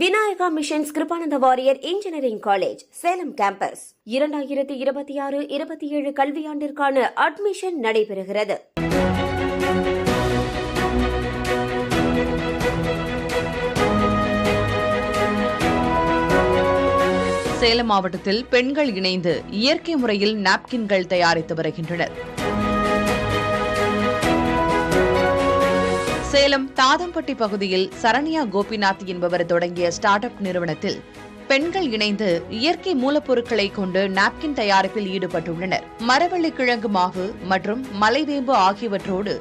Vinayaka Missions Kirupananda Variyar engineering college Salem campus 2026-27 கல்வியாண்டிற்கான admission நடைபெறுகிறது. சேலம் மாவட்டத்தில் பெண்கள் இணைந்து இயற்கை முறையில் நாப்கின்கள் தயாரித்து வருகின்றனர். சேலம் தாதம்பட்டி பகுதியில் சரண்யா கோபிநாத் என்பவர் தொடங்கிய ஸ்டார்ட் அப் நிறுவனத்தில் பெண்கள் இணைந்து இயற்கை மூலப்பொருட்களை கொண்டு நாப்கின் தயாரிப்பில் ஈடுபட்டுள்ளனர். மரவள்ளி கிழங்கு மாவு மற்றும் மலைவேம்பு ஆகியவற்றோடு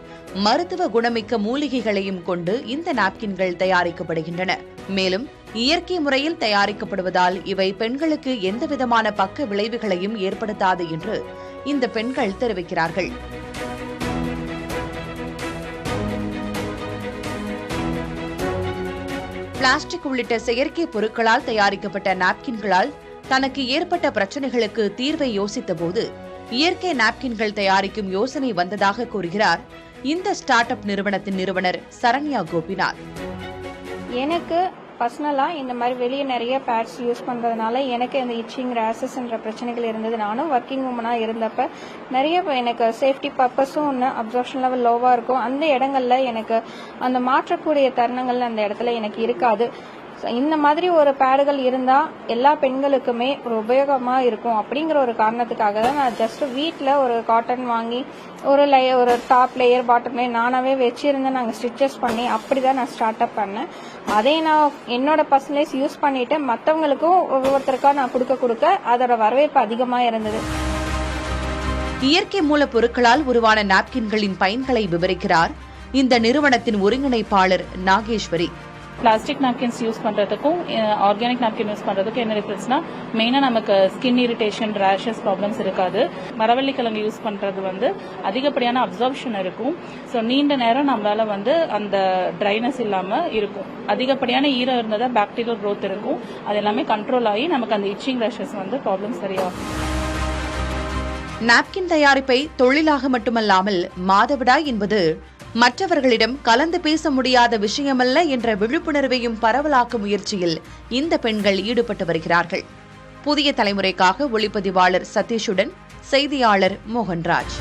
மருத்துவ குணமிக்க மூலிகைகளையும் கொண்டு இந்த நாப்கின்கள் தயாரிக்கப்படுகின்றன. மேலும் இயற்கை முறையில் தயாரிக்கப்படுவதால் இவை பெண்களுக்கு எந்தவிதமான பக்க விளைவுகளையும் ஏற்படுத்தாது என்று இந்த பெண்கள் தெரிவிக்கிறார்கள். பிளாஸ்டிக் உள்ளிட்ட செயற்கை பொருட்களால் தயாரிக்கப்பட்ட நாப்கின்களால் தனக்கு ஏற்பட்ட பிரச்சினைகளுக்கு தீர்வை யோசித்தபோது இயற்கை நாப்கின்கள் தயாரிக்கும் யோசனை வந்ததாக கூறுகிறார் இந்த ஸ்டார்ட் அப் நிறுவனத்தின் நிறுவனர் சரண்யா கோபிநாத். எனக்கு பர்சனலாக இந்த மாதிரி வெளியே நிறைய பேட்ஸ் யூஸ் பண்ணுறதுனால எனக்கு இந்த இச்சிங் ரேசஸ்ன்ற பிரச்சனைகள் இருந்தது. நானும் ஒர்க்கிங் உமனாக இருந்தப்ப நிறைய எனக்கு சேஃப்டி பர்பஸும் ஒன்று அப்சர்ப்ஷன் லெவல் லோவாக இருக்கும். அந்த இடங்கள்ல எனக்கு அந்த மாற்றக்கூடிய தருணங்கள் அந்த இடத்துல எனக்கு இருக்காது. இந்த மாதிரி ஒரு பேடுகள் இருந்தால் எல்லா பெண்களுக்குமே ஒரு உபயோகமாக இருக்கும் அப்படிங்கிற ஒரு காரணத்துக்காக தான் நான் ஜஸ்ட் வீட்டில் ஒரு காட்டன் வாங்கி ஒரு டாப் லேயர் பாட்டம் லேயர் நானாவே வச்சிருந்து நாங்கள் ஸ்டிச்சஸ் பண்ணி அப்படி தான் நான் ஸ்டார்ட் அப் பண்ணேன். அதை நான் என்னோட பர்சனலைஸ் யூஸ் பண்ணிட்டு மற்றவங்களுக்கும் ஒவ்வொருத்தருக்கா நான் கொடுக்க அதோட வரவேற்பு அதிகமாக இருந்தது. இயற்கை மூல பொருட்களால் உருவான நாப்கின்களின் பயன்களை விவரிக்கிறார் இந்த நிறுவனத்தின் ஒருங்கிணைப்பாளர் நாகேஸ்வரி. பிளாஸ்டிக் நாப்கின்ஸ் யூஸ் பண்றதுக்கும் ஆர்கானிக் நாப்கின் யூஸ் பண்றதுக்கும் என்ன டிஃபரன்ஸ்னா மெயினா நமக்கு ஸ்கின் இரிட்டேஷன் ரேஷஸ் ப்ராப்ளம்ஸ் இருக்காது. மரவள்ளி கிழங்கு யூஸ் பண்றது அதிகப்படியான அப்சார்ப்ஷன் இருக்கும். ஸோ நீண்ட நேரம் நம்மளால அந்த ட்ரைனஸ் இல்லாம இருக்கும். அதிகப்படியான ஈரம் இருந்தால் பாக்டீரியல் க்ரோத் இருக்கும். அது எல்லாமே கண்ட்ரோல் ஆகி நமக்கு அந்த இச்சிங் ரேஷஸ் ப்ராப்ளம் சரியாகும். நாப்கின் தயாரிப்பை தொழிலாக மட்டுமல்லாமல் மாதவிடாய் என்பது மற்றவர்களிடம் கலந்து பேச முடியாத விஷயமல்ல என்ற விழிப்புணர்வையும் பரவலாக்கும் முயற்சியில் இந்த பெண்கள் ஈடுபட்டு வருகிறார்கள். புதிய தலைமுறைக்காக ஒளிப்பதிவாளர் சதீஷுடன் செய்தியாளர் Mohanraj.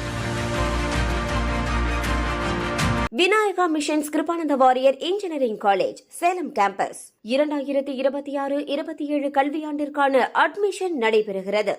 Vinayaka Missions Kirupananda Variyar engineering college Salem campus 2026-27 கல்வியாண்டிற்கான அட்மிஷன் நடைபெறுகிறது.